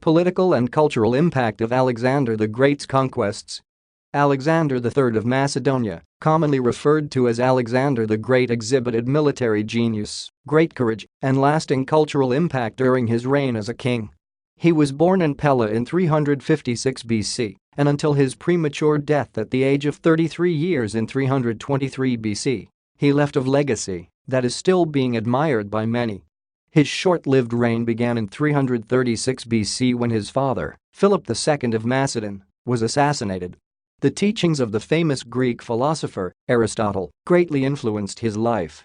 Political and cultural impact of Alexander the Great's conquests. Alexander III of Macedonia, commonly referred to as Alexander the Great, exhibited military genius, great courage, and lasting cultural impact during his reign as a king. He was born in Pella in 356 BC, and until his premature death at the age of 33 years in 323 BC, he left a legacy that is still being admired by many. His short-lived reign began in 336 BC when his father, Philip II of Macedon, was assassinated. The teachings of the famous Greek philosopher, Aristotle, greatly influenced his life.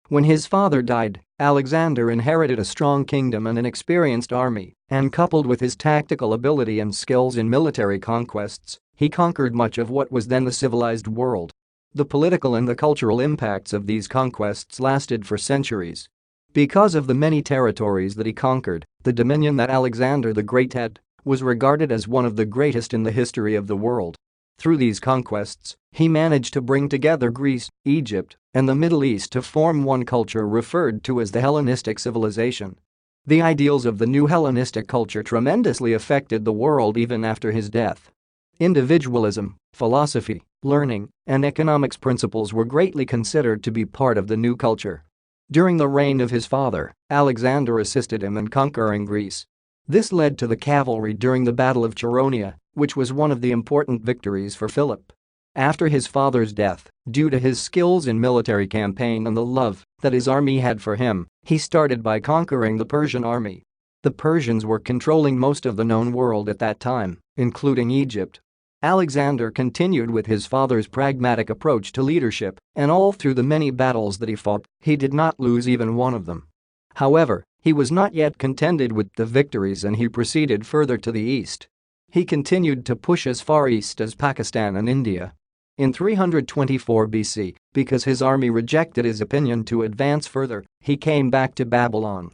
When his father died, Alexander inherited a strong kingdom and an experienced army, and coupled with his tactical ability and skills in military conquests, he conquered much of what was then the civilized world. The political and the cultural impacts of these conquests lasted for centuries. Because of the many territories that he conquered, the dominion that Alexander the Great had was regarded as one of the greatest in the history of the world. Through these conquests, he managed to bring together Greece, Egypt, and the Middle East to form one culture referred to as the Hellenistic civilization. The ideals of the new Hellenistic culture tremendously affected the world even after his death. Individualism, philosophy, learning, and economics principles were greatly considered to be part of the new culture. During the reign of his father, Alexander assisted him in conquering Greece. This led to the cavalry during the Battle of Chaeronea, which was one of the important victories for Philip. After his father's death, due to his skills in military campaign and the love that his army had for him, he started by conquering the Persian army. The Persians were controlling most of the known world at that time, including Egypt. Alexander continued with his father's pragmatic approach to leadership, and all through the many battles that he fought, he did not lose even one of them. However, he was not yet contented with the victories and he proceeded further to the east. He continued to push as far east as Pakistan and India. In 324 BC, because his army rejected his opinion to advance further, he came back to Babylon.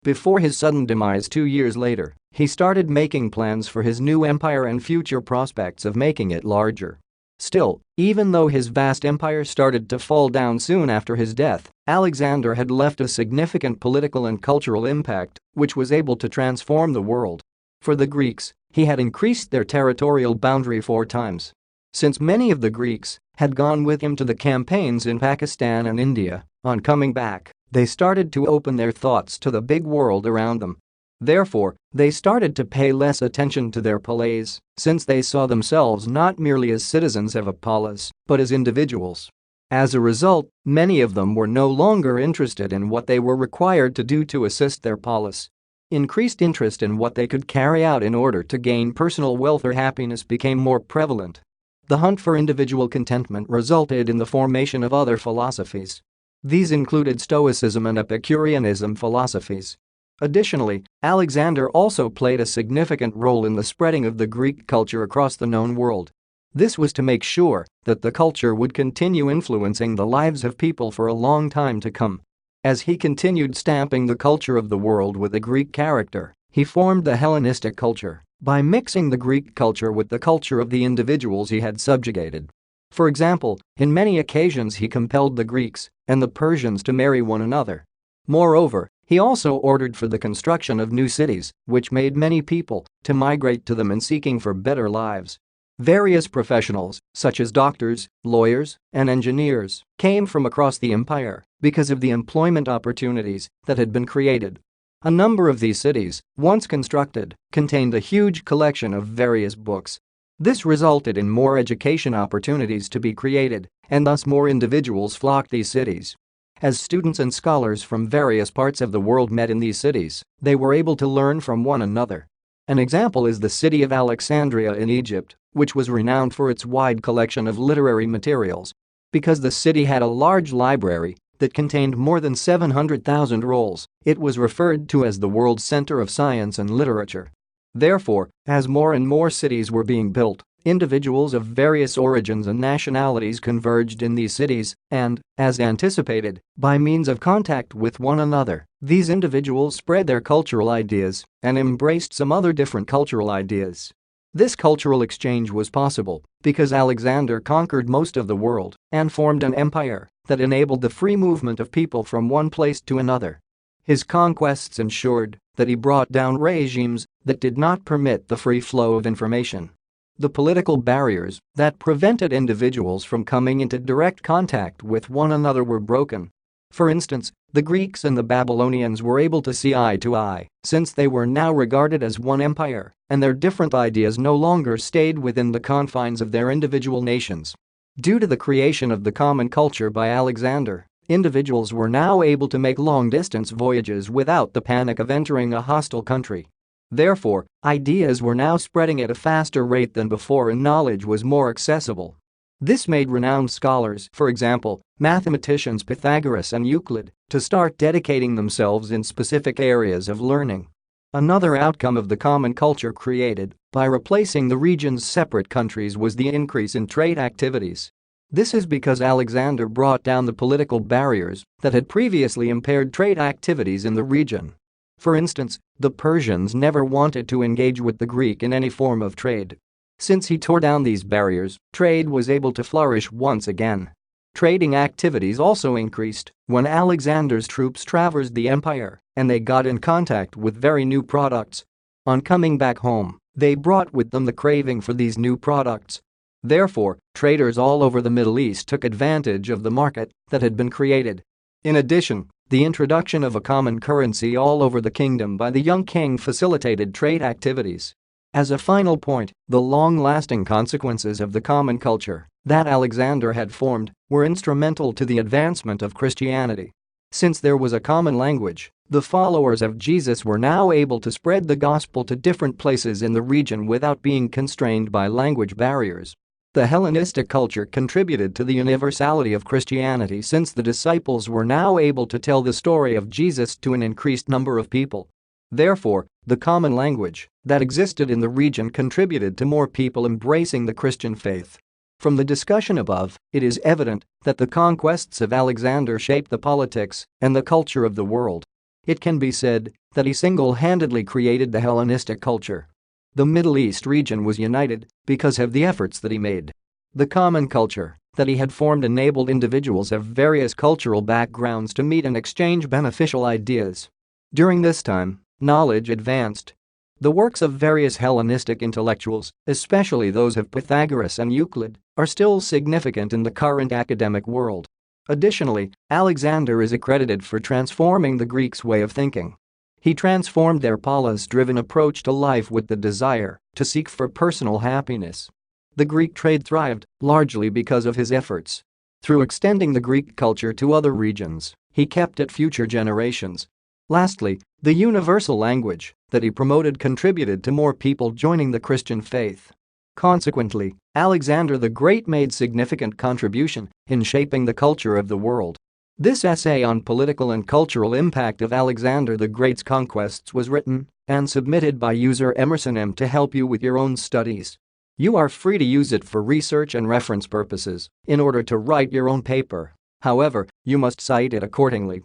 Before his sudden demise 2 years later, he started making plans for his new empire and future prospects of making it larger. Still, even though his vast empire started to fall down soon after his death, Alexander had left a significant political and cultural impact, which was able to transform the world. For the Greeks, he had increased their territorial boundary 4 times. Since many of the Greeks had gone with him to the campaigns in Pakistan and India, on coming back, they started to open their thoughts to the big world around them. Therefore, they started to pay less attention to their polis, since they saw themselves not merely as citizens of a polis, but as individuals. As a result, many of them were no longer interested in what they were required to do to assist their polis. Increased interest in what they could carry out in order to gain personal wealth or happiness became more prevalent. The hunt for individual contentment resulted in the formation of other philosophies. These included Stoicism and Epicureanism philosophies. Additionally, Alexander also played a significant role in the spreading of the Greek culture across the known world. This was to make sure that the culture would continue influencing the lives of people for a long time to come. As he continued stamping the culture of the world with a Greek character, he formed the Hellenistic culture by mixing the Greek culture with the culture of the individuals he had subjugated. For example, in many occasions he compelled the Greeks and the Persians to marry one another. Moreover, he also ordered for the construction of new cities, which made many people to migrate to them in seeking for better lives. Various professionals, such as doctors, lawyers, and engineers, came from across the empire because of the employment opportunities that had been created. A number of these cities, once constructed, contained a huge collection of various books. This resulted in more education opportunities to be created, and thus more individuals flocked these cities. As students and scholars from various parts of the world met in these cities, they were able to learn from one another. An example is the city of Alexandria in Egypt, which was renowned for its wide collection of literary materials. Because the city had a large library that contained more than 700,000 rolls, it was referred to as the world's center of science and literature. Therefore, as more and more cities were being built, individuals of various origins and nationalities converged in these cities, and, as anticipated, by means of contact with one another, these individuals spread their cultural ideas and embraced some other different cultural ideas. This cultural exchange was possible because Alexander conquered most of the world and formed an empire that enabled the free movement of people from one place to another. His conquests ensured that he brought down regimes that did not permit the free flow of information. The political barriers that prevented individuals from coming into direct contact with one another were broken. For instance, the Greeks and the Babylonians were able to see eye to eye since they were now regarded as one empire, and their different ideas no longer stayed within the confines of their individual nations. Due to the creation of the common culture by Alexander, individuals were now able to make long-distance voyages without the panic of entering a hostile country. Therefore, ideas were now spreading at a faster rate than before and knowledge was more accessible. This made renowned scholars, for example, mathematicians Pythagoras and Euclid, to start dedicating themselves in specific areas of learning. Another outcome of the common culture created by replacing the region's separate countries was the increase in trade activities. This is because Alexander brought down the political barriers that had previously impaired trade activities in the region. For instance, the Persians never wanted to engage with the Greek in any form of trade. Since he tore down these barriers, trade was able to flourish once again. Trading activities also increased when Alexander's troops traversed the empire and they got in contact with very new products. On coming back home, they brought with them the craving for these new products. Therefore, traders all over the Middle East took advantage of the market that had been created. In addition, the introduction of a common currency all over the kingdom by the young king facilitated trade activities. As a final point, the long-lasting consequences of the common culture that Alexander had formed were instrumental to the advancement of Christianity. Since there was a common language, the followers of Jesus were now able to spread the gospel to different places in the region without being constrained by language barriers. The Hellenistic culture contributed to the universality of Christianity since the disciples were now able to tell the story of Jesus to an increased number of people. Therefore, the common language that existed in the region contributed to more people embracing the Christian faith. From the discussion above, it is evident that the conquests of Alexander shaped the politics and the culture of the world. It can be said that he single-handedly created the Hellenistic culture. The Middle East region was united because of the efforts that he made. The common culture that he had formed enabled individuals of various cultural backgrounds to meet and exchange beneficial ideas. During this time, knowledge advanced. The works of various Hellenistic intellectuals, especially those of Pythagoras and Euclid, are still significant in the current academic world. Additionally, Alexander is accredited for transforming the Greeks' way of thinking. He transformed their polis-driven approach to life with the desire to seek for personal happiness. The Greek trade thrived largely because of his efforts. Through extending the Greek culture to other regions, he kept it future generations. Lastly, the universal language that he promoted contributed to more people joining the Christian faith. Consequently, Alexander the Great made significant contribution in shaping the culture of the world. This essay on political and cultural impact of Alexander the Great's conquests was written and submitted by user Emerson M to help you with your own studies. You are free to use it for research and reference purposes in order to write your own paper. However, you must cite it accordingly.